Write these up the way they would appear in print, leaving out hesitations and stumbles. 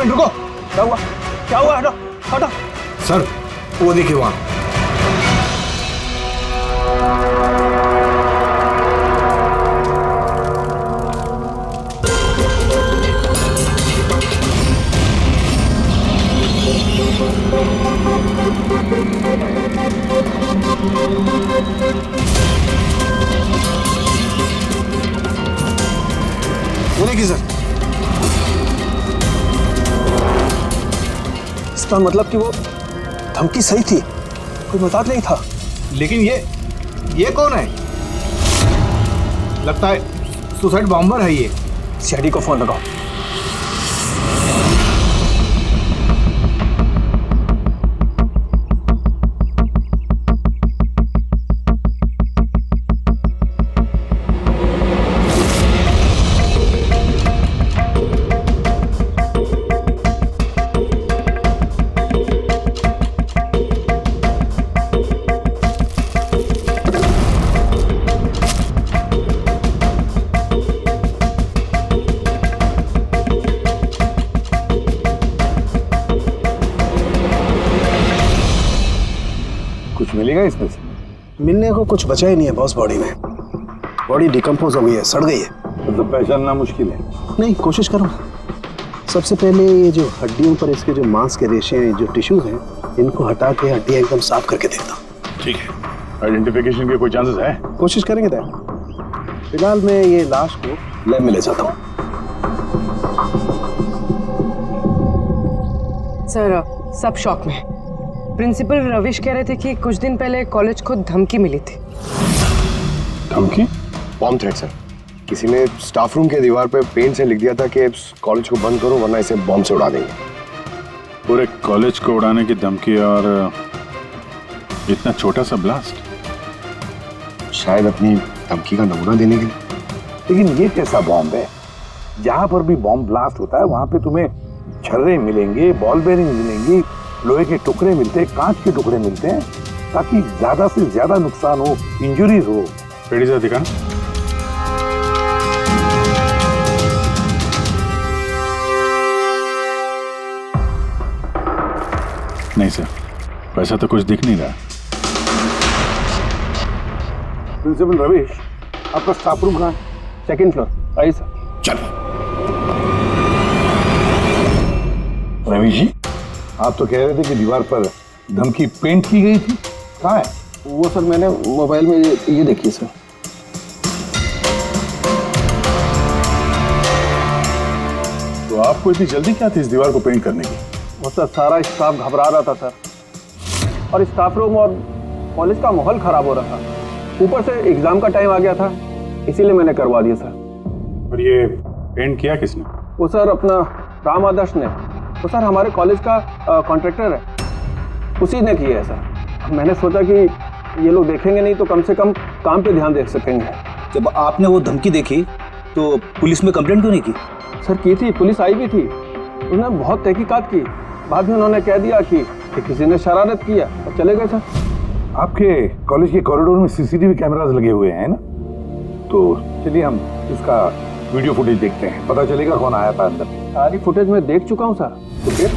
Minute रुको। क्या हुआ? क्या हुआ? हटो हटो। सर वो देखिए वहां। वो देखिए सर। इसका मतलब कि वो धमकी सही थी, कोई मजाक नहीं था। लेकिन ये कौन है? लगता है सुसाइड बॉम्बर है ये। सीआईडी को फोन लगाओ। कुछ मिलेगा इसमें से? मिलने को कुछ बचा ही नहीं है बॉस। बॉडी में बॉडी डिकम्पोज हो गई है, सड़ गई है। मतलब पहचानना मुश्किल है। नहीं, कोशिश करो। सबसे पहले ये जो हड्डियों पर इसके जो मांस के रेशे हैं, जो टिश्यूज हैं, इनको हटा के हड्डियां एकदम साफ करके देखता हूँ। ठीक है। आइडेंटिफिकेशन के कोई चांसेस है? कोशिश करेंगे दैट। फिलहाल मैं ये लाश को लैब में ले जाता हूँ। सर सब शॉक में। प्रिंसिपल रविश कह रहे थे कि कुछ दिन पहले कॉलेज को धमकी मिली थी। धमकी? Bomb threat sir. किसी ने स्टाफ रूम के दीवार पे पेंट से लिख दिया था कि कॉलेज को बंद करो वरना इसे बॉम्ब से उड़ा देंगे। पूरे कॉलेज को उड़ाने की धमकी और इतना छोटा सा ब्लास्ट? शायद अपनी धमकी का नमूना देने के लिए। लेकिन ये कैसा बॉम्ब है? जहां पर भी बॉम्ब ब्लास्ट होता है वहां पे तुम्हें छर्रे मिलेंगे, बॉल बेरिंग मिलेंगी, लोहे के टुकड़े मिलते हैं, कांच के टुकड़े मिलते हैं, ताकि ज्यादा से ज्यादा नुकसान हो, इंजरीज हो। पेड़ी से दिखा। नहीं सर, वैसा तो कुछ दिख नहीं रहा। प्रिंसिपल रविश, आपका स्टाफ रूम कहाँ है? Second floor. आइए सर। चलो। रविश जी, आप तो कह रहे थे कि दीवार पर धमकी पेंट की गई थी, कहाँ है? वो सर मैंने मोबाइल में ये देखिए सर। तो आपको इतनी जल्दी क्या थी इस दीवार को पेंट करने की? वो सर सारा स्टाफ घबरा रहा था सर, और स्टाफ रूम और कॉलेज का माहौल खराब हो रहा था। ऊपर से एग्जाम का टाइम आ गया था, इसीलिए मैंने करवा दिया सर। और ये पेंट किया किसने? वो सर अपना राम आदर्श ने। वो सर हमारे कॉलेज का कॉन्ट्रैक्टर है, उसी ने किया है सर। मैंने सोचा कि ये लोग देखेंगे नहीं तो कम से कम काम पे ध्यान दे सकेंगे। जब आपने वो धमकी देखी तो पुलिस में कंप्लेंट क्यों नहीं की? सर की थी, पुलिस आई भी थी, उन्होंने बहुत तहकीकात की। बाद में उन्होंने कह दिया कि किसी ने शरारत किया और चले गए सर। आपके कॉलेज के कॉरिडोर में सीसीटीवी कैमरास लगे हुए हैं ना, तो चलिए हम इसका वीडियो फुटेज देखते हैं, पता चलेगा कौन आया था अंदर। सारी फुटेज मैं देख चुका हूँ सर। तो फिर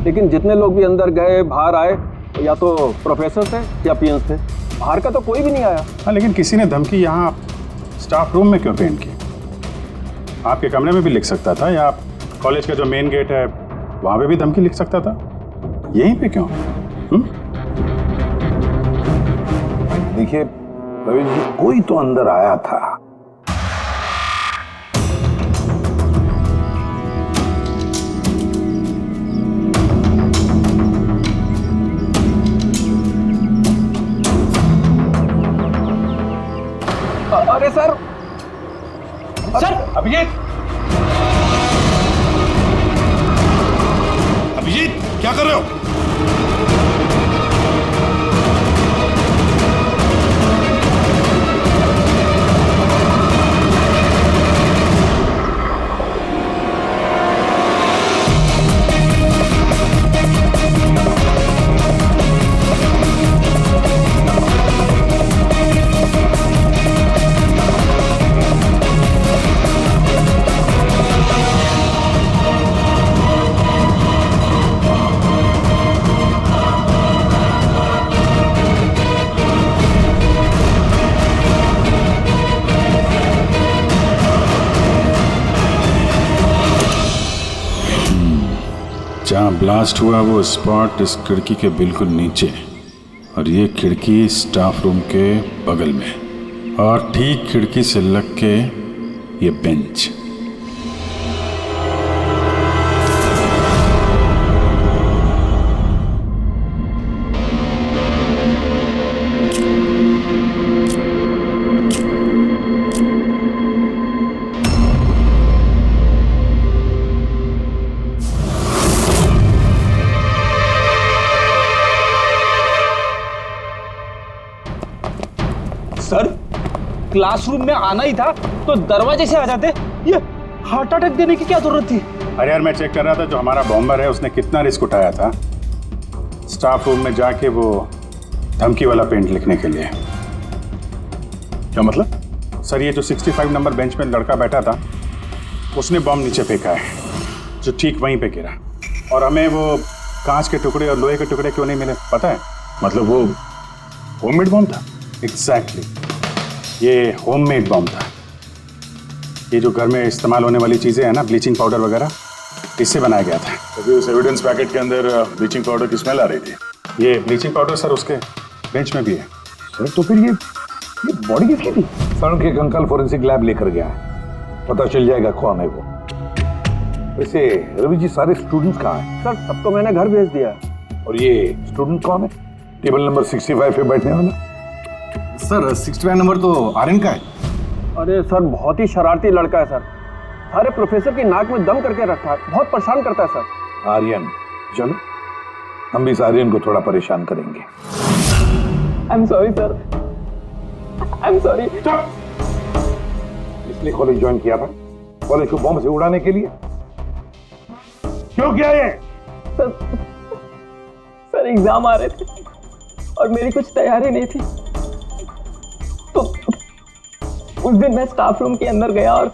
लेकिन जितने लोग भी अंदर गए बाहर आए, या तो प्रोफेसर थे या पीएन्स थे, बाहर का तो कोई भी नहीं आया। हाँ, लेकिन किसी ने धमकी यहाँ स्टाफ रूम में क्यों पेंट की? आपके कमरे में भी लिख सकता था, या कॉलेज का जो मेन गेट है वहाँ पे भी धमकी लिख सकता था, यहीं पे क्यों? देखिए रविश जी, कोई तो अंदर आया था। अरे सर, सर अभिजीत, अभिजीत क्या कर रहे हो? जहाँ ब्लास्ट हुआ वो स्पॉट इस खिड़की के बिल्कुल नीचे, और ये खिड़की स्टाफ रूम के बगल में, और ठीक खिड़की से लग के ये बेंच। सर, क्लासरूम में आना ही था तो दरवाजे से आ जाते। ये हार्ट अटैक देने की क्या जरूरत थी? अरे यार, मैं चेक कर रहा था जो हमारा बॉम्बर है उसने कितना रिस्क उठाया था स्टाफ रूम में जाके वो धमकी वाला पेंट लिखने के लिए। क्या मतलब? सर, ये जो 65 नंबर बेंच में लड़का बैठा था उसने बॉम्ब नीचे फेंका है जो ठीक वहीं पे गिरा, और हमें वो कांच के टुकड़े और लोहे के टुकड़े क्यों नहीं मिले पता है? मतलब वो होममेड बॉम्ब था? एग्जैक्टली, ये होममेड बॉम्ब था। ये जो घर में इस्तेमाल होने वाली चीज़ें हैं ना, ब्लीचिंग पाउडर वगैरह, इससे बनाया गया था। तो उस एविडेंस पैकेट के अंदर ब्लीचिंग पाउडर की स्मेल आ रही थी। ये ब्लीचिंग पाउडर सर उसके बेंच में भी है। सर तो फिर ये बॉडी किसकी थी? सर उनके अंकल फोरेंसिक लैब लेकर गया है, पता चल जाएगा कौन है वो। वैसे रवि जी, सारे स्टूडेंट्स कहाँ हैं? सर सबको मैंने घर भेज दिया। और ये स्टूडेंट कौन है टेबल नंबर 65 पे बैठने वाला? सर 65 नंबर तो आर्यन का है। अरे सर, बहुत ही शरारती लड़का है सर। सारे प्रोफेसर की नाक में दम करके रखा है, बहुत परेशान करता है सर। आर्यन, चलो हम भी इस आर्यन को थोड़ा परेशान करेंगे। I am sorry sir, I am sorry. इसलिए कॉलेज ज्वाइन किया था, कॉलेज को बॉम्ब से उड़ाने के लिए? क्यों किया ये? सर एग्जाम आ रहे थे और मेरी कुछ तैयारी नहीं थी, तो उस दिन मैं स्टाफ रूम के अंदर गया और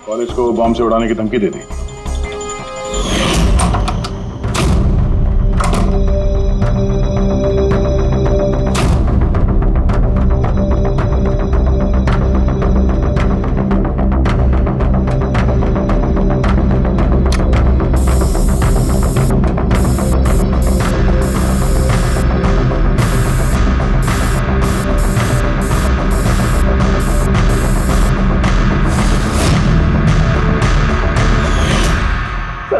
कॉलेज को बॉम्ब से उड़ाने की धमकी दे दी।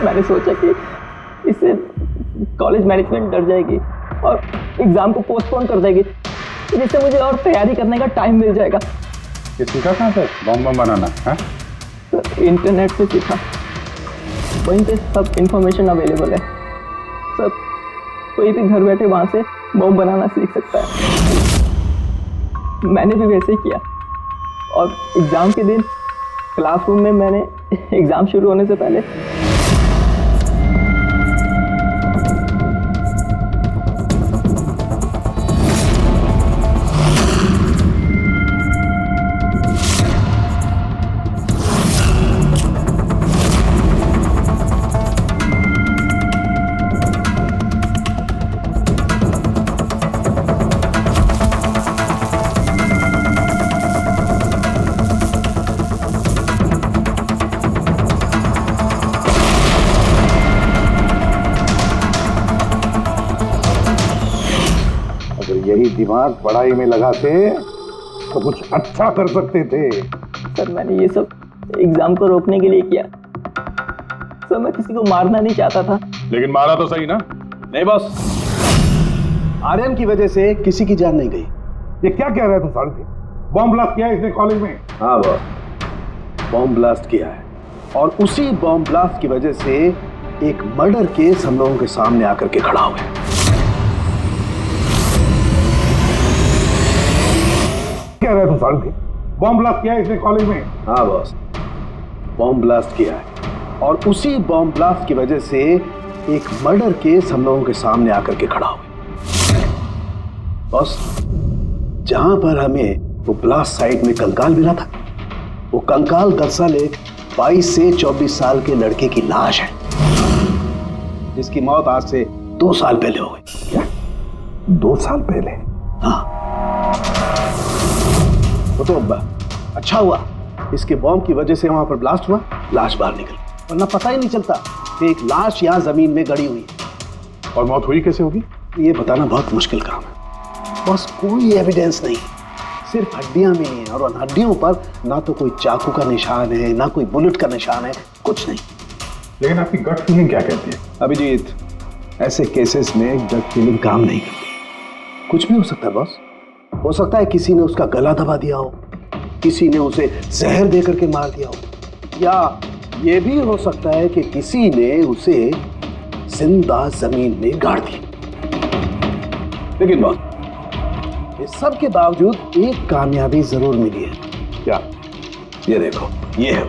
मैंने सोचा कि इससे कॉलेज मैनेजमेंट डर जाएगी और एग्जाम को पोस्टपोन कर देगी, जिससे मुझे और तैयारी करने का टाइम मिल जाएगा। ये सीखा कहाँ से बॉम्ब बनाना है? सर इंटरनेट पे सीखा, वहीं पे सब इंफॉर्मेशन अवेलेबल है। सर कोई भी घर बैठे वहाँ से बॉम्ब बनाना सीख सकता है। मैंने भी वैसे ही किया और एग्ज़ाम के दिन क्लासरूम में मैंने एग्ज़ाम शुरू होने से पहले यही दिमाग पढ़ाई में लगाते तो कुछ अच्छा कर सकते थे। सर मैंने ये सब एग्जाम को रोकने के लिए किया। सर मैं किसी को मारना नहीं चाहता था। लेकिन मारा तो सही ना? नहीं बॉस, आर्यन की वजह से किसी की जान नहीं गई। ये क्या कह रहे तुम साढ़े? बॉम्ब ब्लास्ट किया है इसने कॉलेज में? हाँ बॉस, बॉम्ब ब्लास्ट किया है और उसी बॉम्ब ब्लास्ट की वजह से एक मर्डर केस हम लोगों के सामने आकर के खड़ा हुआ है। कह रहे तुम साढ़े? बॉम्ब ब्लास्ट किया है इसने कॉलेज में? हाँ बॉस, बॉम्ब ब्लास्ट किया है और उसी बॉम्ब ब्लास्ट की वजह से एक मर्डर केस हम लोगों के सामने आकर के खड़ा हुआ। बॉस, जहां पर हमें वो ब्लास्ट साइट में कंकाल मिला था, वो कंकाल दरअसल एक 22 से 24 साल के लड़के की लाश है, जिसकी मौत आज से 2 साल पहले हो गई। क्या? 2 साल पहले? हाँ। तो अच्छा हुआ इसके बॉम्ब की वजह से वहां पर ब्लास्ट हुआ, लाश बाहर निकली, वरना पता ही नहीं चलता कि एक लाश यहां जमीन में गड़ी हुई है। और मौत हुई कैसे होगी? ये बताना बहुत मुश्किल काम है बस। कोई एविडेंस नहीं, सिर्फ हड्डियां मिली हैं और उन हड्डियों पर ना तो कोई चाकू का निशान है ना कोई बुलेट का निशान है, कुछ नहीं। लेकिन आपकी गट फीलिंग क्या कहती है? अभिजीत, ऐसे केसेस में गट फीलिंग काम नहीं करती। कुछ भी हो सकता है बॉस। हो सकता है किसी ने उसका गला दबा दिया हो, किसी ने उसे जहर दे करके मार दिया हो, या ये भी हो सकता है कि किसी ने उसे जिंदा जमीन में गाड़ दिया। लेकिन बॉस, इस सब के बावजूद एक कामयाबी जरूर मिली है। क्या? ये देखो, ये है।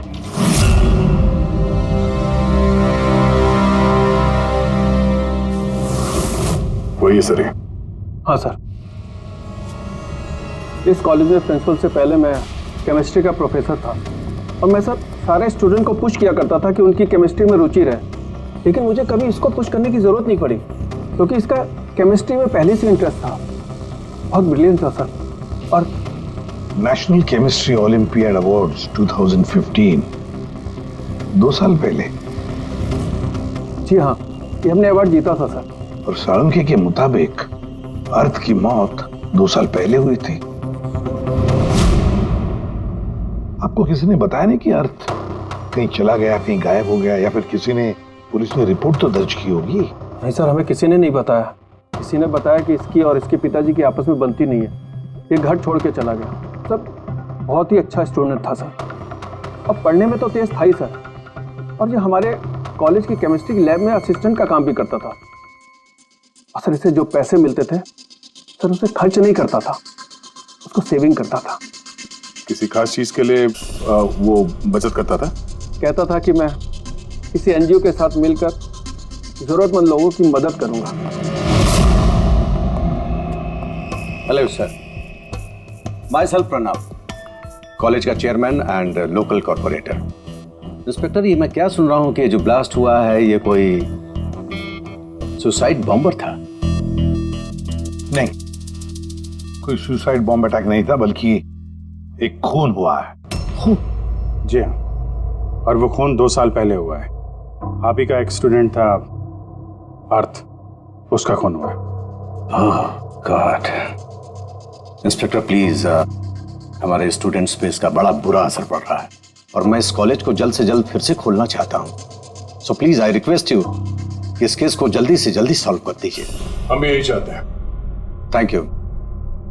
वही सर है। हाँ सर, इस कॉलेज में प्रिंसिपल से पहले मैं केमिस्ट्री का प्रोफेसर था और मैं सर सारे स्टूडेंट को पुश किया करता था कि उनकी केमिस्ट्री में रुचि रहे, लेकिन मुझे कभी इसको पुश करने की ज़रूरत नहीं पड़ी क्योंकि इसका केमिस्ट्री में पहले से इंटरेस्ट था। बहुत ब्रिलियंट था सर। और नेशनल केमिस्ट्री ओलंपियाड अवार्ड्स 2015 2 साल पहले। जी हाँ, ये हमने अवार्ड जीता था सर। और साळुंखे के मुताबिक अर्थ की मौत 2 साल पहले हुई थी। आपको किसी ने बताया नहीं कि अर्थ कहीं चला गया, कहीं गायब हो गया, या फिर किसी ने, पुलिस ने रिपोर्ट तो दर्ज की होगी? नहीं सर, हमें किसी ने नहीं बताया। किसी ने बताया कि इसकी और इसके पिताजी की आपस में बनती नहीं है, ये घर छोड़ के चला गया। सर बहुत ही अच्छा स्टूडेंट था सर, और पढ़ने में तो तेज था ही सर, और ये हमारे कॉलेज की केमिस्ट्री की लैब में असिस्टेंट का काम भी करता था। और सर इसे जो पैसे मिलते थे सर उसे खर्च नहीं करता था, उसको सेविंग करता था। किसी खास चीज के लिए वो बचत करता था? कहता था कि मैं किसी एनजीओ के साथ मिलकर जरूरतमंद लोगों की मदद करूंगा। Hello sir, myself Pranav, college का chairman and local corporator. Inspector, ये मैं क्या सुन रहा हूं कि जो ब्लास्ट हुआ है ये कोई सुसाइड बॉम्बर था? नहीं, कोई सुसाइड बॉम्ब अटैक नहीं था, बल्कि एक खून हुआ है। खून? जी हाँ, और वो खून 2 साल पहले हुआ है। आप ही का एक स्टूडेंट था अर्थ, उसका खून हुआ है। गॉड। इंस्पेक्टर प्लीज, हमारे स्टूडेंट्स पे इसका बड़ा बुरा असर पड़ रहा है और मैं इस कॉलेज को जल्द से जल्द फिर से खोलना चाहता हूँ। So please I request you कि इस केस को जल्दी से जल्दी सॉल्व कर दीजिए। हम भी यही चाहते हैं। Thank you.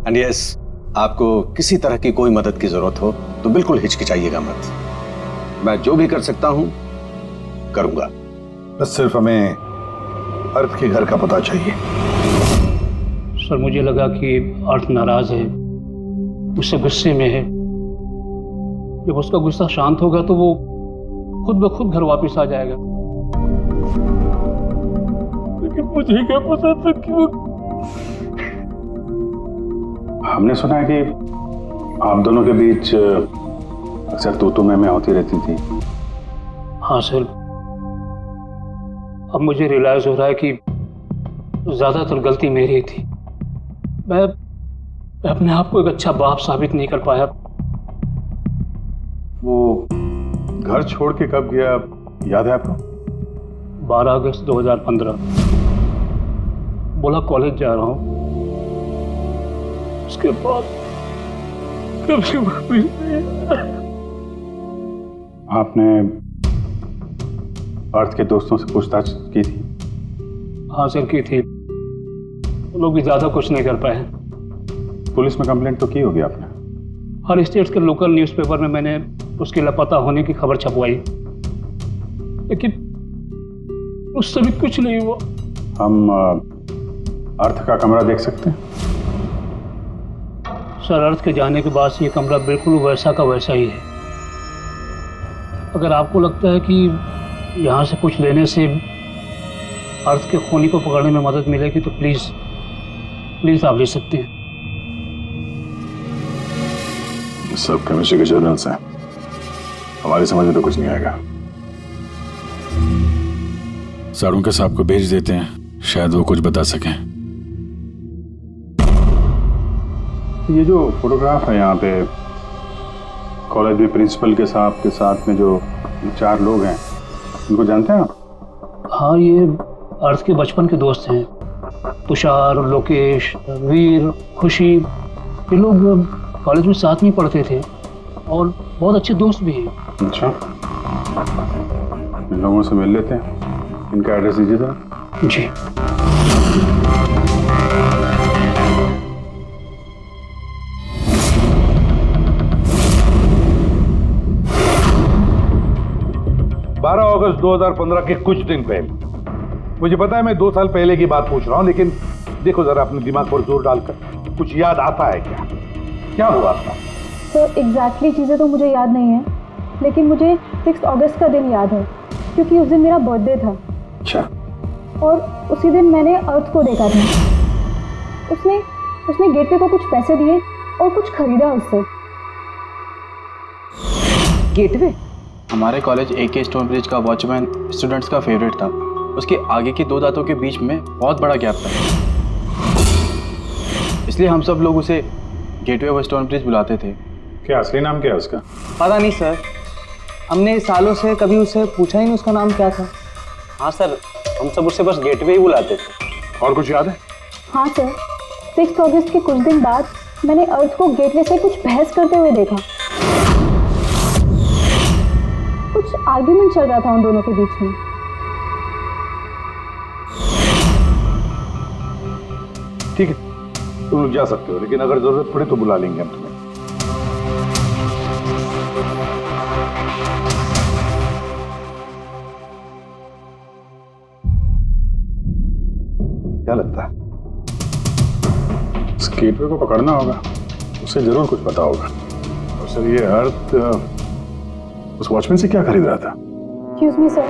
एंड यस, आपको किसी तरह की कोई मदद की जरूरत हो तो बिल्कुल हिचकिचाइएगा मत। मैं जो भी कर सकता हूं करूंगा। बस सिर्फ हमें अर्थ के घर का पता चाहिए। सर मुझे लगा कि अर्थ नाराज है, उससे गुस्से में है। जब उसका गुस्सा शांत होगा तो वो खुद ब खुद घर वापस आ जाएगा। लेकिन मुझे क्या पता था कि वो... हमने सुना है कि आप दोनों के बीच अक्सर तू मैं होती रहती थी। हाँ सर, अब मुझे रियलाइज हो रहा है कि ज्यादातर गलती मेरी थी। मैं अपने आप को एक अच्छा बाप साबित नहीं कर पाया। वो घर छोड़ के कब गया याद है आपको? 12 अगस्त 2015। बोला कॉलेज जा रहा हूँ, उसके बाद कभी वापस नहीं आया। आपने अर्थ के दोस्तों से पूछताछ की थी? हाँ सर, की थी। वो लोग भी ज्यादा कुछ नहीं कर पाए। पुलिस में कंप्लेंट तो की होगी आपने? हर स्टेट के लोकल न्यूज़पेपर में मैंने उसके लापता होने की खबर छपवाई, लेकिन उससे भी कुछ नहीं हुआ। हम अर्थ का कमरा देख सकते हैं? सर, अर्थ के जाने के बाद से ये कमरा बिल्कुल वैसा का वैसा ही है। अगर आपको लगता है कि यहाँ से कुछ लेने से अर्थ के खूनी को पकड़ने में मदद मिलेगी तो प्लीज आप ले सकते हैं। ये सब केमिस्ट्री के जर्नल्स हैं, हमारी समझ में तो कुछ नहीं आएगा। साळुंखे साहब को भेज देते हैं, शायद वो कुछ बता सकें। ये जो फोटोग्राफ है यहाँ पे कॉलेज में प्रिंसिपल के साहब के साथ में जो 4 लोग हैं, उनको जानते हैं आप? हाँ, ये अर्थ के बचपन के दोस्त हैं। तुषार, लोकेश, वीर, खुशी, ये लोग कॉलेज में साथ में पढ़ते थे और बहुत अच्छे दोस्त भी हैं। अच्छा, इन लोगों से मिल लेते हैं। इनका एड्रेस दीजिए जरा। जी। अगस्त 2015 के कुछ दिन पहले, मुझे पता है मैं 2 साल पहले की बात पूछ रहा हूं, लेकिन देखो जरा अपने दिमाग पर जोर डालकर, कुछ याद आता है क्या? क्या हुआ था? तो एग्जैक्टली चीज़ें तो मुझे याद नहीं है, लेकिन मुझे 6 अगस्त का दिन याद है क्योंकि उस दिन मेरा बर्थडे था। अच्छा। और उसी दिन मैंने अर्थ को देखा था। उसने गेटवे को कुछ पैसे दिए और कुछ खरीदा उससे। गेटवे? हमारे कॉलेज AK स्टोन ब्रिज का वॉचमैन स्टूडेंट्स का फेवरेट था। उसके आगे की 2 दांतों के बीच में बहुत बड़ा गैप था, इसलिए हम सब लोग उसे गेटवे ऑफ स्टोन ब्रिज बुलाते थे। क्या असली नाम क्या है उसका? पता नहीं सर, हमने सालों से कभी उससे पूछा ही नहीं उसका नाम क्या था। हाँ सर, हम सब उससे बस गेटवे ही बुलाते थे। और कुछ याद है? हाँ सर, 6 अगस्त के कुछ दिन बाद मैंने अर्थ को गेटवे से कुछ बहस करते हुए देखा। कुछ आर्ग्यूमेंट चल रहा था उन दोनों के बीच में। ठीक है, तुम लोग जा सकते हो, लेकिन अगर जरूरत पड़े तो बुला लेंगे हम तुम्हें। क्या लगता है? इस गेटवे को पकड़ना होगा, उसे जरूर कुछ पता होगा। और सर, ये अर्थ उस वॉचमैन से क्या खरीद रहा था? एक्सक्यूज मी सर,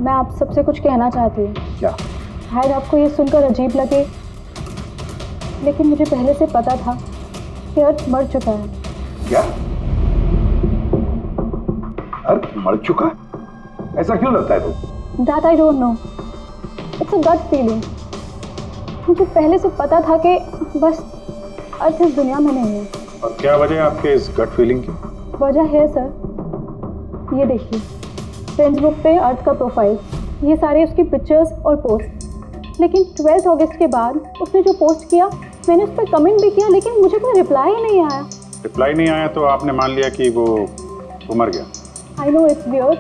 मैं आप सबसे कुछ कहना चाहती हूँ। क्या? शायद आपको ये सुनकर अजीब लगे, लेकिन मुझे पहले से पता था कि अर्थ मर चुका है। क्या? अर्थ मर चुका? ऐसा क्यों लगता है तुम? That I don't know. It's a gut feeling. मुझे पहले से पता था कि बस अर्थ इस दुनिया में नहीं है। और क्या वजह है आपके इस गट फीलिंग की? वजह है सर, ये देखिए फ्रेंड्स बुक पे अर्थ का प्रोफाइल, ये सारे उसकी पिक्चर्स और पोस्ट। लेकिन 12 अगस्त के बाद उसने जो पोस्ट किया, मैंने उस पर कमेंट भी किया, लेकिन मुझे कोई रिप्लाई ही नहीं आया। रिप्लाई नहीं आया तो आपने मान लिया कि वो मर गया? आई नो इट्स वियर्ड,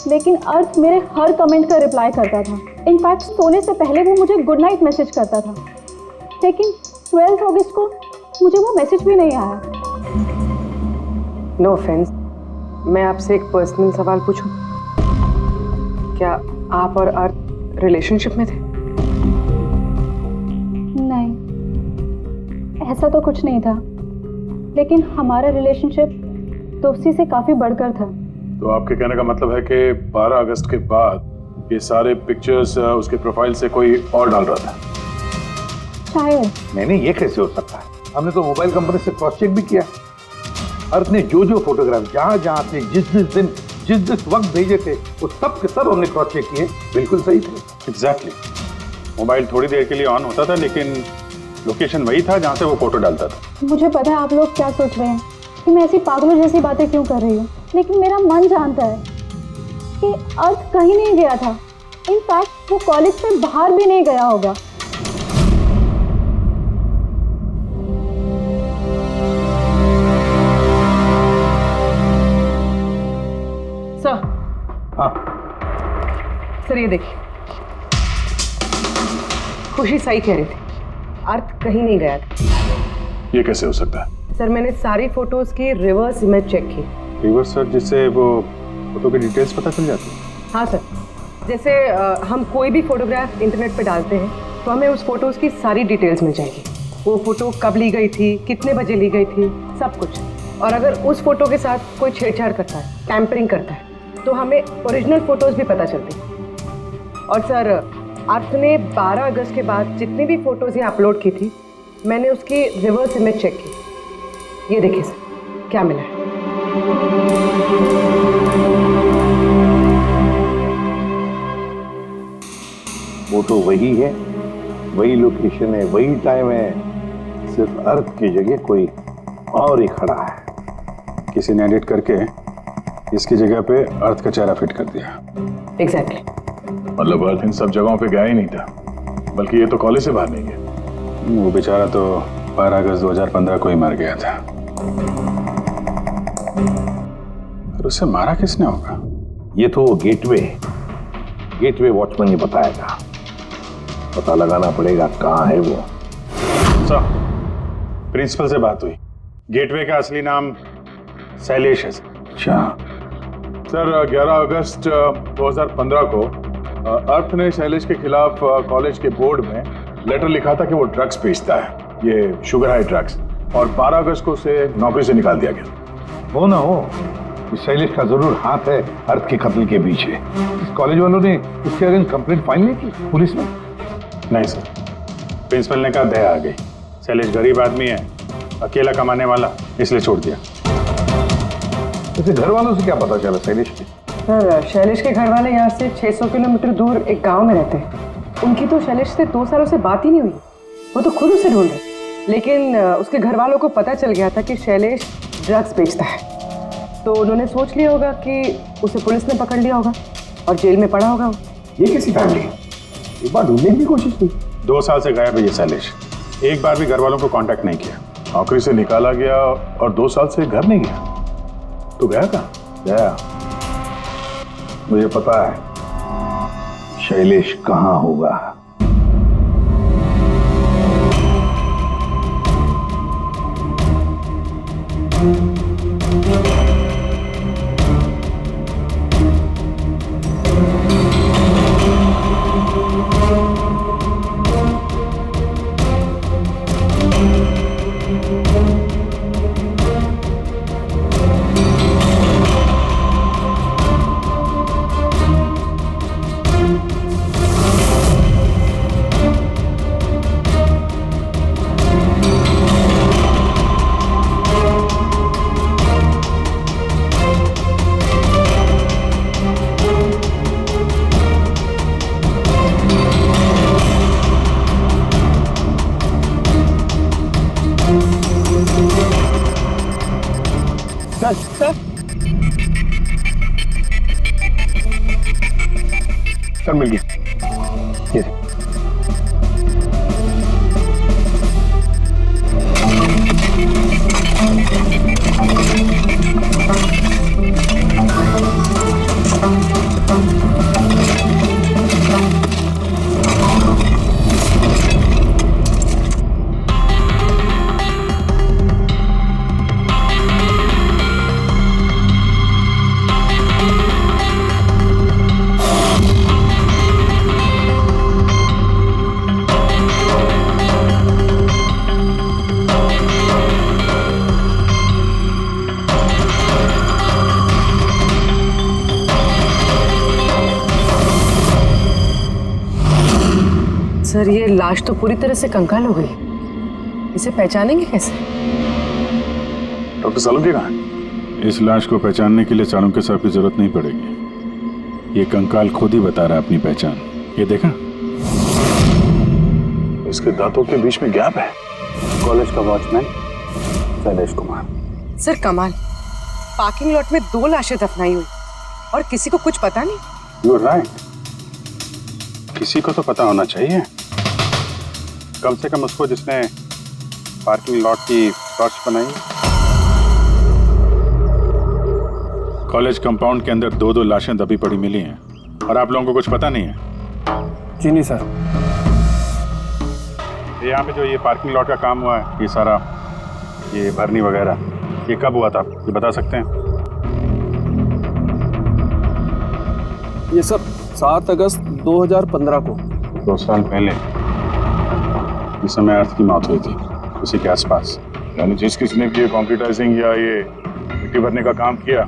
लेकिन अर्थ मेरे हर कमेंट का रिप्लाई करता था। इनफैक्ट सोने से पहले वो मुझे गुड नाइट मैसेज करता था। लेकिन 12 अगस्त को मुझे वो मैसेज भी नहीं आया। नो ऑफेंस, मैं आपसे एक पर्सनल सवाल पूछूं? क्या आप और अर्थ रिलेशनशिप में थे? नहीं, ऐसा तो कुछ नहीं था, लेकिन हमारा रिलेशनशिप दोस्ती से काफ़ी बढ़कर था। तो आपके कहने का मतलब है कि 12 अगस्त के बाद ये सारे पिक्चर्स उसके प्रोफाइल से कोई और डाल रहा था? शायद। नहीं, ये कैसे हो सकता है? हमने तो मोबाइल कंपनी से क्रॉस चेक भी किया। अर्थ ने जो फोटोग्राफ जहां थे, जिस वक्त भेजे थे, वो सब के सब हमने क्रॉस चेक किए, बिल्कुल सही थे। एग्जैक्टली। मोबाइल थोड़ी देर के लिए ऑन होता था, लेकिन लोकेशन वही था जहां से वो फोटो डालता था। मुझे पता है आप लोग क्या सोच रहे हैं कि मैं ऐसी पागलों जैसी बातें क्यों कर रही हूँ, लेकिन मेरा मन जानता है कि अर्थ कहीं नहीं गया था। इनफैक्ट वो कॉलेज से बाहर भी नहीं गया होगा। सर। हाँ सर, ये देखिए, खुशी सही कह रही थी, अर्थ कहीं नहीं गया था। ये कैसे हो सकता है? सर, मैंने सारी फोटोज की रिवर्स इमेज चेक की। रिवर्स सर, जिससे वो फोटो की डिटेल्स पता चल जाती है? हाँ सर, जैसे हम कोई भी फोटोग्राफ इंटरनेट पे डालते हैं तो हमें उस फोटोज की सारी डिटेल्स मिल जाएगी। वो फोटो कब ली गई थी, कितने बजे ली गई थी, सब कुछ। और अगर उस फोटो के साथ कोई छेड़छाड़ करता है, टैम्परिंग करता है, तो हमें ओरिजिनल फोटोज भी पता चलती हैं। और सर, अर्थ ने 12 अगस्त के बाद जितनी भी फोटोज यहाँ अपलोड की थी, मैंने उसकी रिवर्स इमेज चेक की। ये देखिए सर, क्या मिला है। फोटो वही है, वही लोकेशन है, वही टाइम है, सिर्फ अर्थ की जगह कोई और ही खड़ा है। किसी ने एडिट करके इसकी जगह पे अर्थ का चेहरा फिट कर दिया। एग्जैक्टली। मतलब अर्थ इन सब जगहों पे गया ही नहीं था, बल्कि ये तो कॉलेज से बाहर नहीं गया। वो बेचारा तो 12 अगस्त 2015 को ही मर गया था। और उसे मारा किसने होगा? ये तो गेटवे वॉचमैन ने बताया था। पता लगाना पड़ेगा कहाँ है वो। सर, प्रिंसिपल से बात हुई। गेटवे का असली नाम शैलेश है। अच्छा सर, 11 अगस्त 2015 को अर्थ ने शैलेश के खिलाफ कॉलेज के बोर्ड में लेटर लिखा था कि वो ड्रग्स बेचता है, ये शुगर हाई ड्रग्स, और 12 अगस्त को उसे नौकरी से निकाल दिया गया। हो ना हो, इस शैलेश का जरूर हाथ है अर्थ के कत्ल के पीछे। इस कॉलेज वालों ने उसके अगेंस्ट कंप्लेंट फाइल नहीं की पुलिस में? नहीं सर, प्रिंसिपल ने कहा दया आ गई, शैलेश गरीब आदमी है, अकेला कमाने वाला, इसलिए छोड़ दिया। वैसे घर वालों से क्या पता चला शैलेश के? सर, शैलेश के घर वाले यहाँ से 600 किलोमीटर दूर एक गांव में रहते हैं। उनकी तो शैलेश से 2 सालों से बात ही नहीं हुई। वो तो खुद उसे ढूंढ रहे, लेकिन उसके घर वालों को पता चल गया था कि शैलेश ड्रग्स बेचता है। तो उन्होंने सोच लिया होगा कि उसे पुलिस ने पकड़ लिया होगा और जेल में पड़ा होगा। ये कैसी फैमिली? एक बार ढूंढने की कोशिश की। 2 साल से गायब है ये शैलेश, एक बार भी घर वालों को कांटेक्ट नहीं किया। नौकरी से निकाला गया और 2 साल से घर नहीं गया। तो गया कहाँ? गया, मुझे पता है शैलेश कहाँ होगा। सर मिल गया। ये सर, ये लाश तो पूरी तरह से कंकाल हो गई। इसे पहचानेंगे कैसे? डॉक्टर सालुंके कहाँ है? इस लाश को पहचानने के लिए सालुंके साहब की जरूरत नहीं पड़ेगी। ये कंकाल खुद ही बता रहा है अपनी पहचान। ये देखा, इसके दांतों के बीच में गैप है। कॉलेज का वॉचमैन शैलेश कुमार। सर कमाल, पार्किंग लॉट में 2 लाशें दफनाई हुई और किसी को कुछ पता नहीं। यू आर राइट, किसी को तो पता होना चाहिए, कम से कम उसको जिसने पार्किंग लॉट की टॉर्च बनाई। कॉलेज कंपाउंड के अंदर 2-2 लाशें दबी पड़ी मिली हैं और आप लोगों को कुछ पता नहीं है? जी नहीं सर। यहाँ पे जो ये पार्किंग लॉट का काम हुआ है, ये सारा ये भरनी वगैरह, ये कब हुआ था, ये बता सकते हैं? ये सर 7 अगस्त 2015 को। 2 साल पहले, इस समय अर्थ की मौत हुई थी, उसी के आसपास। यानी जिस किसी ने भी ये कंप्यूटराइजिंग या ये मिट्टी भरने का काम किया,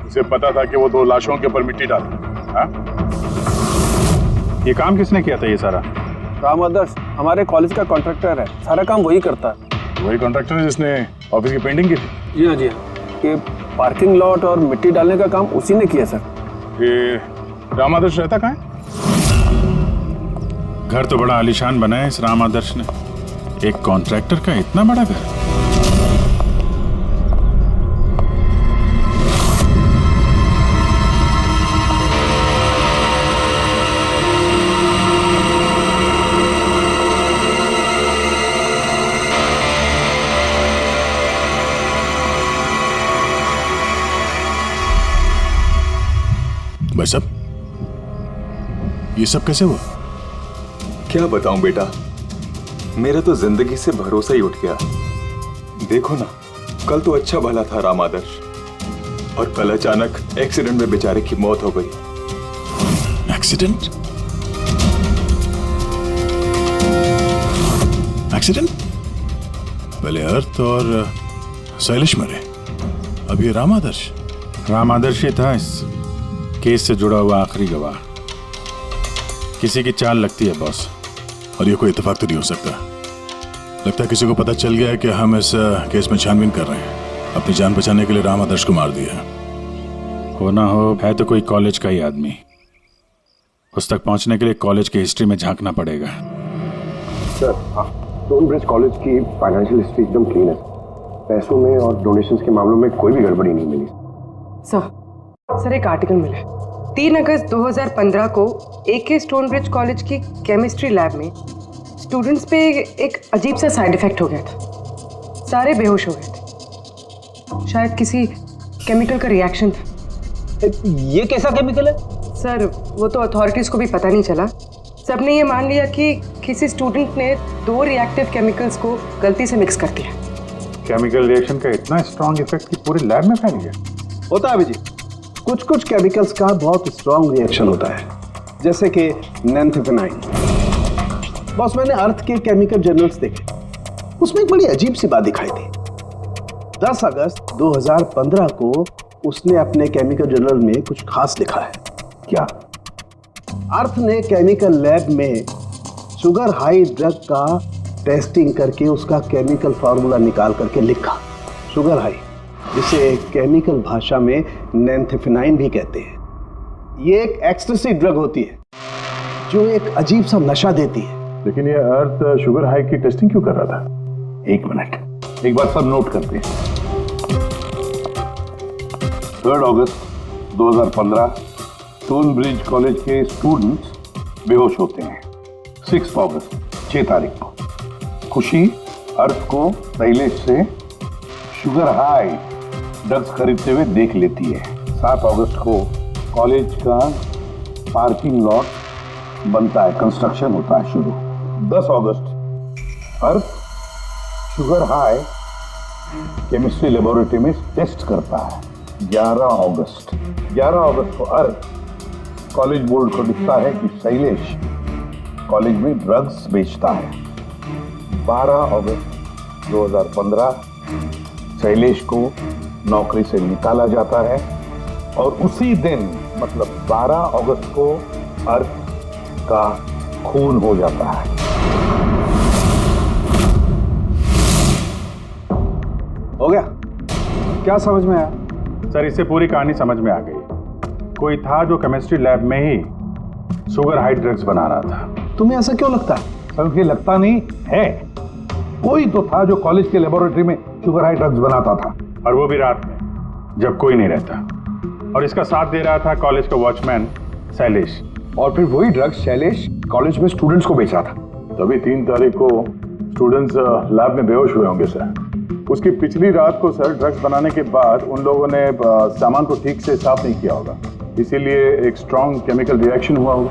उसे पता था कि वो 2 लाशों के ऊपर मिट्टी डाले। हाँ? ये काम किसने किया था ये सारा? राम आदर्श हमारे कॉलेज का कॉन्ट्रैक्टर है, सारा काम वही करता है। वही कॉन्ट्रैक्टर है जिसने ऑफिस की पेंटिंग की थी? जी हाँ जी हाँ। ये पार्किंग लॉट और मिट्टी डालने का काम उसी ने किया सर। ये राम आदर्श रहता कहाँ है? घर तो बड़ा आलीशान बनाया इस राम आदर्श ने, एक कॉन्ट्रैक्टर का इतना बड़ा घर। भाई साहब, ये सब कैसे हुआ? क्या बताऊं बेटा, मेरा तो जिंदगी से भरोसा ही उठ गया। देखो ना, कल तो अच्छा भला था राम आदर्श, और कल अचानक एक्सीडेंट में बेचारे की मौत हो गई। एक्सीडेंट? एक्सीडेंट? पहले अर्थ और शैलेश मरे, अब ये राम आदर्श। राम आदर्श ही था इस केस से जुड़ा हुआ आखिरी गवाह। किसी की चाल लगती है बॉस, और ये कोई इत्तेफाक तो नहीं हो सकता। लगता है किसी को पता चल गया है कि हम इस केस में छानबीन कर रहे हैं। अपनी जान बचाने के लिए राम आदर्श को मार दिया। हो ना हो, है तो कोई कॉलेज का ही आदमी। उस तक पहुंचने के लिए कॉलेज की हिस्ट्री में झांकना पड़ेगा। सर, स्टोनब्रिज कॉलेज की फाइनेंशियल हिस्ट्री एकदम क्लीन है। पैसों में और डोनेशंस के मामलों में कोई भी गड़बड़ी नहीं मिली। सर एक आर्टिकल मिला है। 3 अगस्त 2015 को AK स्टोनब्रिज कॉलेज की केमिस्ट्री लैब में स्टूडेंट्स पे एक अजीब सा साइड इफेक्ट हो गया था। सारे बेहोश हो गए थे। शायद किसी केमिकल का रिएक्शन था। ये कैसा केमिकल है? सर वो तो अथॉरिटीज़ को भी पता नहीं चला। सबने ये मान लिया कि किसी स्टूडेंट ने 2 रिएक्टिव केमिकल्स को गलती से मिक्स कर दिया। केमिकल रिएक्शन का इतना स्ट्रॉन्ग इफेक्ट कि पूरी लैब में फैल गया। होता है अभिजीत, कुछ कुछ केमिकल्स का बहुत स्ट्रॉन्ग रिएक्शन होता है, जैसे कि नैंथेफेनाइन। बॉस, मैंने अर्थ के केमिकल जर्नल्स देखे, उसमें एक बड़ी अजीब सी बात दिखाई थी। 10 अगस्त 2015 को उसने अपने केमिकल जर्नल में कुछ खास लिखा है। क्या? अर्थ ने केमिकल लैब में शुगर हाई ड्रग का टेस्टिंग करके उसका केमिकल फार्मूला निकाल करके लिखा। शुगर हाई, जिसे केमिकल भाषा में नैंथेफेनाइन भी कहते हैं। ये एक एक्सटेसी ड्रग होती है जो एक अजीब सा नशा देती है। लेकिन ये अर्थ शुगर हाई की टेस्टिंग क्यों कर रहा था? एक मिनट, एक बार सब नोट करते हैं। 3 अगस्त 2015 स्टोनब्रिज कॉलेज के स्टूडेंट्स बेहोश होते हैं। 6 अगस्त 6 तारीख को खुशी अर्थ को शैलेश से शुगर हाई ड्रग्स खरीदते हुए देख लेती है। 7 अगस्त को कॉलेज का पार्किंग लॉट बनता है, कंस्ट्रक्शन होता है शुरू। 10 अगस्त अर्थ शुगर हाई केमिस्ट्री लेबोरेटरी में टेस्ट करता है। 11 अगस्त को अर्थ कॉलेज बोर्ड को दिखता है कि शैलेश कॉलेज में ड्रग्स बेचता है। 12 अगस्त 2015 शैलेश को नौकरी से निकाला जाता है, और उसी दिन मतलब 12 अगस्त को अर्थ का खून हो जाता है। हो गया? क्या समझ में आया? सर, इससे पूरी कहानी समझ में आ गई। कोई था जो केमिस्ट्री लैब में ही शुगर हाई ड्रग्स बना रहा था। तुम्हें ऐसा क्यों लगता है? सर, मुझे लगता नहीं है, कोई तो था जो कॉलेज के लेबोरेटरी में शुगर हाई ड्रग्स बनाता था, और वो भी रात में जब कोई नहीं रहता। और इसका साथ दे रहा था कॉलेज का वॉचमैन शैलेश। और फिर वही ड्रग्स शैलेश कॉलेज में स्टूडेंट्स को बेचा था। तभी 3 तारीख को स्टूडेंट्स लैब में बेहोश हुए होंगे सर। उसकी पिछली रात को सर ड्रग्स बनाने के बाद उन लोगों ने सामान को ठीक से साफ नहीं किया होगा, इसीलिए एक स्ट्रॉन्ग केमिकल रिएक्शन हुआ होगा।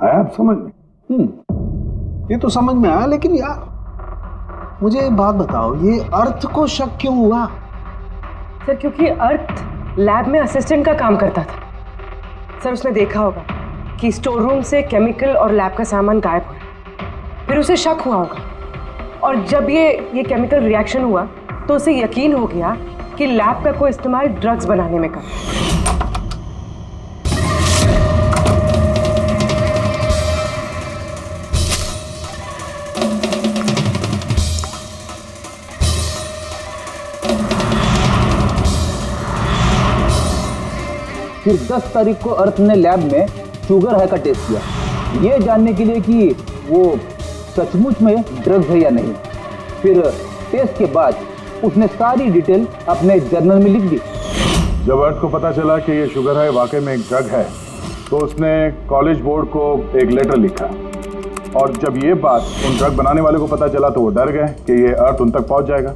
आया आप समझ में? ये तो समझ में आया, लेकिन यार मुझे एक बात बताओ, ये अर्थ को शक क्यों हुआ? सर क्योंकि अर्थ लैब में असिस्टेंट का काम करता था। सर उसने देखा होगा कि स्टोर रूम से केमिकल और लैब का सामान गायब हुआ, फिर उसे शक हुआ होगा, और जब ये केमिकल रिएक्शन हुआ तो उसे यकीन हो गया कि लैब का कोई इस्तेमाल ड्रग्स बनाने में कर। फिर 10 तारीख को अर्थ ने लैब में शुगर हाई का टेस्ट किया, ये जानने के लिए कि वो सचमुच में ड्रग्स है या नहीं। फिर टेस्ट के बाद उसने सारी डिटेल अपने जर्नल में लिख दी। जब अर्थ को पता चला कि ये शुगर हाई वाकई में एक ड्रग है, तो उसने कॉलेज बोर्ड को एक लेटर लिखा, और जब ये बात उन ड्रग बनाने वाले को पता चला तो वो डर गए कि ये अर्थ उन तक पहुंच जाएगा,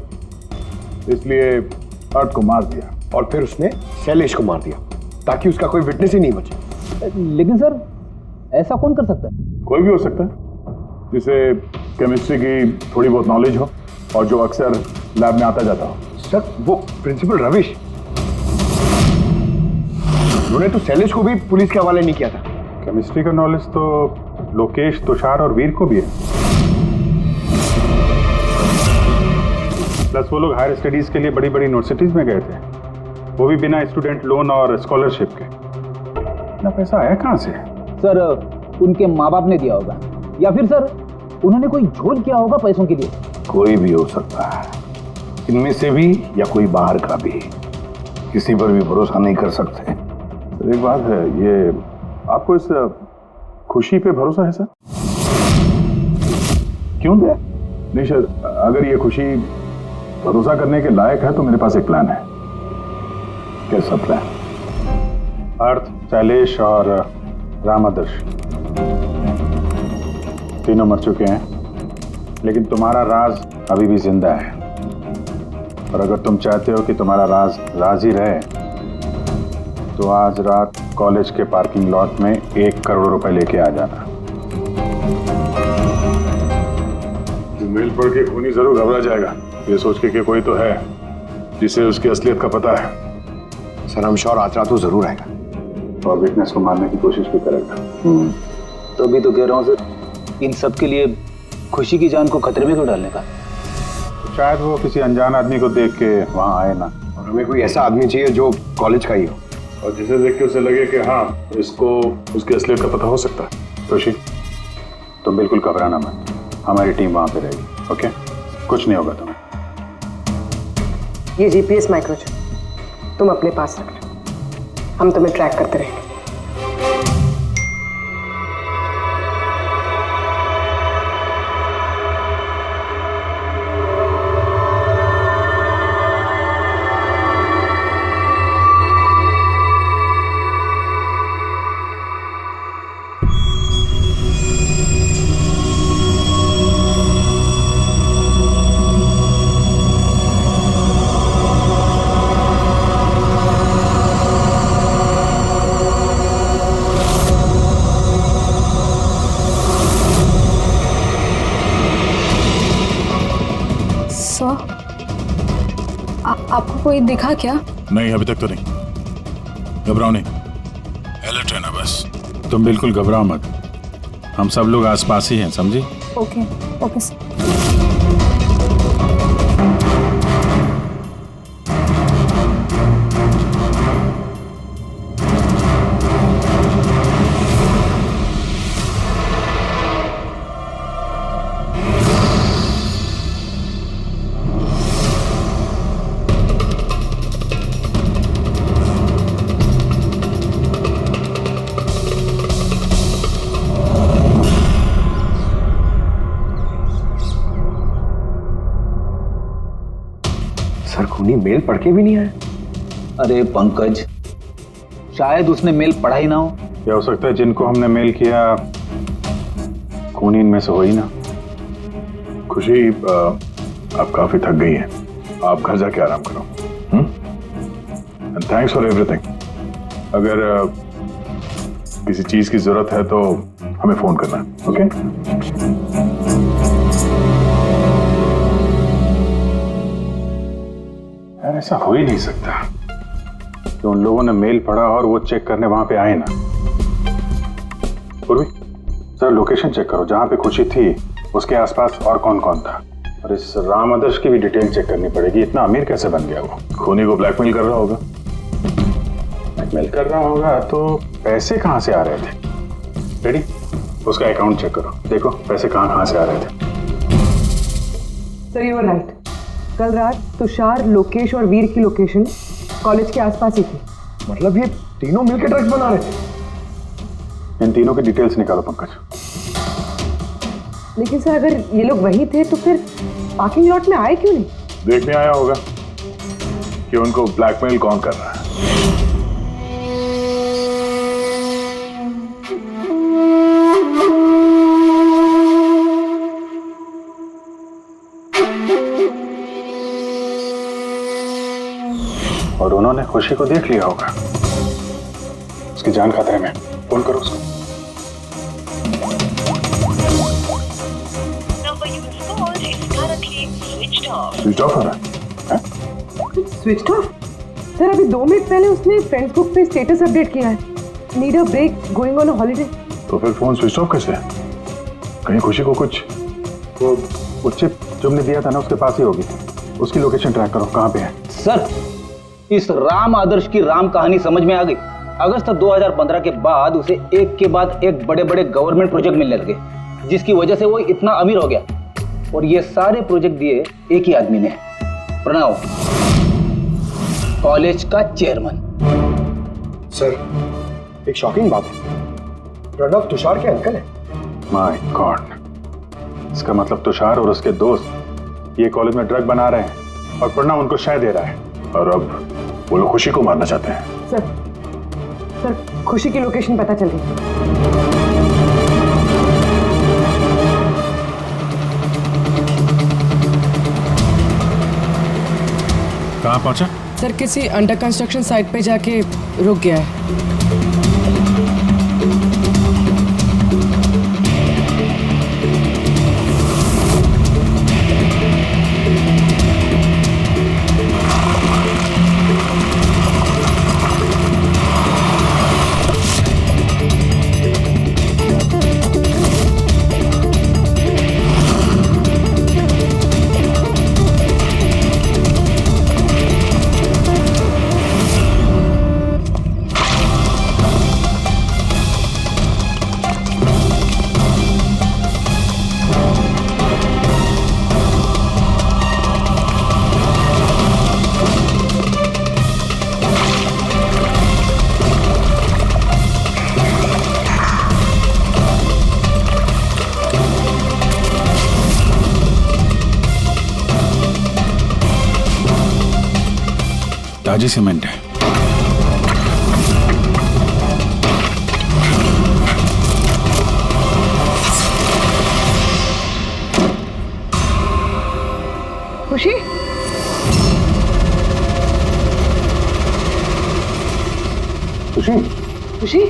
इसलिए अर्थ को मार दिया। और फिर उसने शैलेश को मार दिया ताकि उसका कोई विटनेस ही नहीं बचे। लेकिन सर ऐसा कौन कर सकता है? कोई भी हो सकता है जिसे केमिस्ट्री की थोड़ी बहुत नॉलेज हो और जो अक्सर लैब में आता जाता हो। सर वो प्रिंसिपल रविश, उन्होंने तो शैलेश को भी पुलिस के हवाले नहीं किया था। केमिस्ट्री का नॉलेज तो लोकेश, तुषार और वीर को भी है। प्लस वो लोग हायर स्टडीज के लिए बड़ी बड़ी यूनिवर्सिटीज में गए थे, वो भी बिना स्टूडेंट लोन और स्कॉलरशिप के। इतना पैसा आया कहाँ से? सर उनके माँ बाप ने दिया होगा, या फिर सर उन्होंने कोई झोल किया होगा पैसों के लिए। कोई भी हो सकता है, इनमें से भी या कोई बाहर का भी। किसी पर भी भरोसा नहीं कर सकते। सर एक बात है, ये आपको इस खुशी पे भरोसा है सर? क्यों दे? नहीं सर, अगर ये खुशी भरोसा करने के लायक है तो मेरे पास एक प्लान है। कैसा प्लान? अर्थ, शैलेश और राम आदर्श तीनों मर चुके हैं, लेकिन तुम्हारा राज अभी भी जिंदा है। और अगर तुम चाहते हो कि तुम्हारा राज राज ही रहे तो आज रात कॉलेज के पार्किंग लॉट में 1 करोड़ रुपए लेके आ जाना। मेल पढ़ के खूनी जरूर घबरा जाएगा, ये सोच के कि कोई तो है जिसे उसकी असलियत का पता है। सर हम श्योर आज रात तो जरूर आएगा और विटनेस को मारने की कोशिश भी करेगा। तो अभी तो कह रहा हूँ सर, इन सब के लिए खुशी की जान को खतरे में क्यों डालने का? शायद वो किसी अनजान आदमी को देख के वहां आए ना। और हमें कोई ऐसा आदमी चाहिए जो कॉलेज का ही हो और जिसे देख के उसे लगे कि हाँ इसको उसकी असलियत का पता हो सकता है। खुशी तुम बिल्कुल घबराना मत, हमारी टीम वहां पे रहेगी। ओके, कुछ नहीं होगा तुम्हें। ये जीपीएस माइक्रोचिप तुम अपने पास रखना, हम तुम्हें ट्रैक करते रहेंगे। आपको कोई दिखा क्या? नहीं, अभी तक तो नहीं। घबराओ नहीं, अलर्ट रहना बस। तुम बिल्कुल घबराओ मत, हम सब लोग आसपास ही हैं, समझी? Okay okay sir. खूनी मेल पढ़ के भी नहीं आया। अरे पंकज, शायद उसने मेल पढ़ा ही ना हो। क्या हो सकता है जिनको हमने मेल किया खूनी इनमें से हो ही ना। खुशी आप काफी थक गई हैं, आप घर जाके आराम करो। And thanks for everything. अगर किसी चीज की जरूरत है तो हमें फोन करना, ओके? ऐसा हो ही नहीं सकता कि उन लोगों ने मेल पढ़ा और वो चेक करने वहां पे आए ना। पूर्वी, सर लोकेशन चेक करो, जहां पे खुशी थी उसके आसपास और कौन कौन था। और इस राम आदर्श की भी डिटेल चेक करनी पड़ेगी। इतना अमीर कैसे बन गया वो? खूनी को ब्लैकमेल कर रहा होगा। ब्लैकमेल कर रहा होगा तो पैसे कहां से आ रहे थे? रेडी, उसका अकाउंट चेक करो, देखो पैसे कहां से आ रहे थे। सर यू आर राइट, कल रात तुषार, लोकेश और वीर की लोकेशन कॉलेज के आसपास ही थी। मतलब ये तीनों मिलकर ड्रग्स बना रहे थे। इन तीनों की डिटेल्स निकालो पंकज। लेकिन सर अगर ये लोग वही थे तो फिर पार्किंग लॉट में आए क्यों नहीं? देखने आया होगा कि उनको ब्लैकमेल कौन कर रहा है। और उन्होंने खुशी को देख लिया होगा उसकी जान खतरे में, फोन करो उसको। स्विच ऑफ हो रहा है? Switch off? सर अभी 2 मिनट पहले उसने फेसबुक पे स्टेटस अपडेट किया है, need a break, going on a holiday. तो फिर फोन स्विच ऑफ कैसे है? कहीं खुशी को कुछ वो चिप जो हमने दिया था ना उसके पास ही होगी। उसकी लोकेशन ट्रैक करो, कहाँ पे है? सर इस राम आदर्श की राम कहानी समझ में आ गई। अगस्त 2015 के बाद उसे एक के बाद एक बड़े बड़े गवर्नमेंट प्रोजेक्ट मिलने लगे, जिसकी वजह से वो इतना अमीर हो गया। और ये सारे प्रोजेक्ट दिए एक ही आदमी ने, प्रणव, कॉलेज का चेयरमैन। सर एक शॉकिंग बात है, प्रणव तुषार के अंकल है। माय गॉड, इसका मतलब तुषार और उसके दोस्त ये कॉलेज में ड्रग बना रहे हैं और प्रणव उनको शय दे रहा है, और अब वो लोग खुशी को मारना चाहते हैं। सर खुशी की लोकेशन पता चल गई। कहाँ पहुंचा? सर किसी अंडर कंस्ट्रक्शन साइट पे जाके रुक गया है। ताजी सीमेंट है। खुशी? खुशी? खुशी?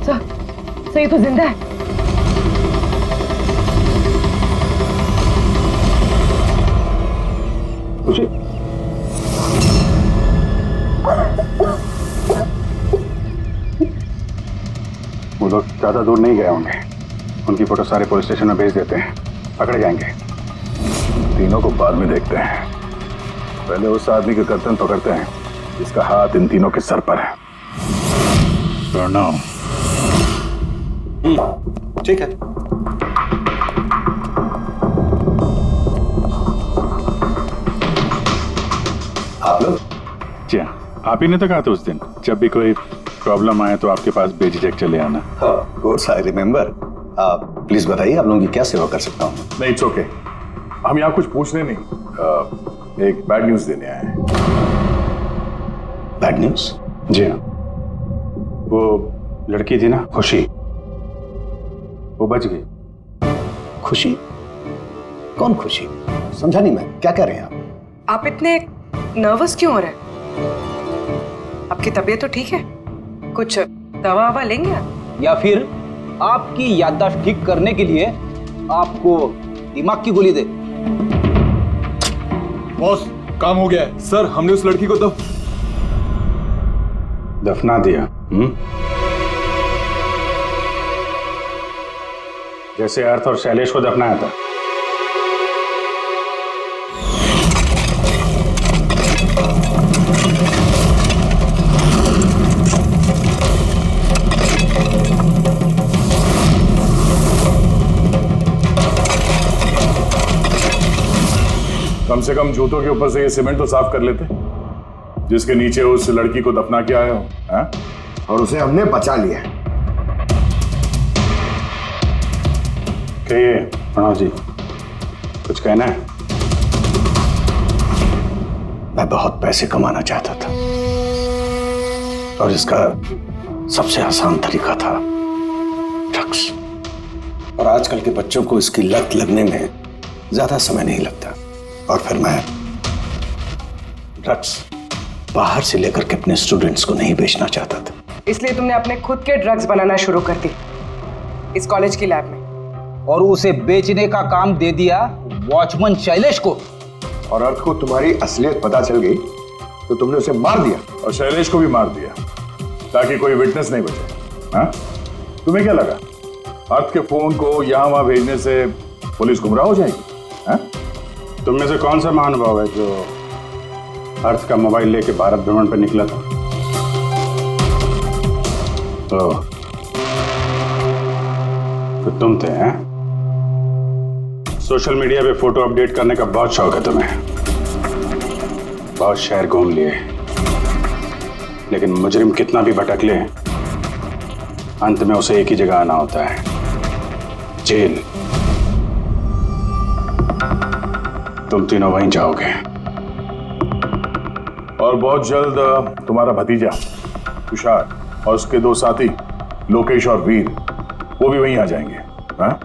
सर ये तो जिंदा है। खुशी? वो लोग ज्यादा दूर नहीं गए होंगे, उनकी फोटो सारे पुलिस स्टेशन में भेज देते हैं, पकड़े जाएंगे। तीनों को बाद में देखते हैं, पहले उस आदमी के गर्दन पकड़ते हैं जिसका हाथ इन तीनों के सर पर है। प्रणव। ठीक है। आप लोग? जी हाँ, आप ही ने तो कहा था उस दिन, जब भी कोई प्रॉब्लम आए तो आपके पास बेझिझक चले आना। Of course I remember. Please बताइए आप लोगों की क्या सेवा कर सकता हूँ? नहीं, इट्स ओके। हम यहाँ कुछ पूछने नहीं, एक बैड न्यूज देने आए हैं। Bad news? जी हाँ, वो लड़की थी ना खुशी, वो बच गई। खुशी? कौन खुशी? समझा नहीं मैं, क्या कह रहे हैं आप? आप इतने नर्वस क्यों हो रहे हैं? आपकी तबीयत तो ठीक है? कुछ दवा ववा लेंगे आप? या फिर आपकी याददाश्त ठीक करने के लिए आपको दिमाग की गोली दे? बॉस काम हो गया है। सर हमने उस लड़की को दफना दिया। जैसे अर्थ और शैलेश को दफनाया था। कम से कम जूतों के ऊपर से ये सीमेंट तो साफ कर लेते, जिसके नीचे उस लड़की को दफना के आए हो। और उसे हमने बचा लिया है। कहिए प्रणव जी, कुछ कहना है? मैं बहुत पैसे कमाना चाहता था और इसका सबसे आसान तरीका था ड्रग्स। और आजकल के बच्चों को इसकी लत लगने में ज्यादा समय नहीं लगता। और फिर मैं ड्रग्स बाहर से लेकर के अपने स्टूडेंट्स को नहीं बेचना चाहता था, इसलिए तुमने अपने खुद के ड्रग्स बनाना शुरू कर दी इस कॉलेज की लैब में। और उसे बेचने का काम दे दिया वॉचमैन शैलेश को। और अर्थ को तुम्हारी असलियत पता चल गई तो तुमने उसे मार दिया। और शैलेश को भी मार दिया ताकि कोई विटनेस नहीं बचे। हाँ? तुम्हें क्या लगा अर्थ के फोन को यहां वहां भेजने से पुलिस गुमराह हो जाएगी? हाँ? तुम में से कौन सा महानुभाव है जो अर्थ का मोबाइल लेके भारत भ्रमण पर निकला था? तो तुम थे, हैं? सोशल मीडिया पे फोटो अपडेट करने का बहुत शौक है तुम्हें। बहुत शहर घूम लिए, लेकिन मुजरिम कितना भी भटक ले अंत में उसे एक ही जगह आना होता है, जेल। तुम तीनों वहीं जाओगे। और बहुत जल्द तुम्हारा भतीजा तुषार और उसके दो साथी लोकेश और वीर वो भी वहीं आ जाएंगे। हाँ?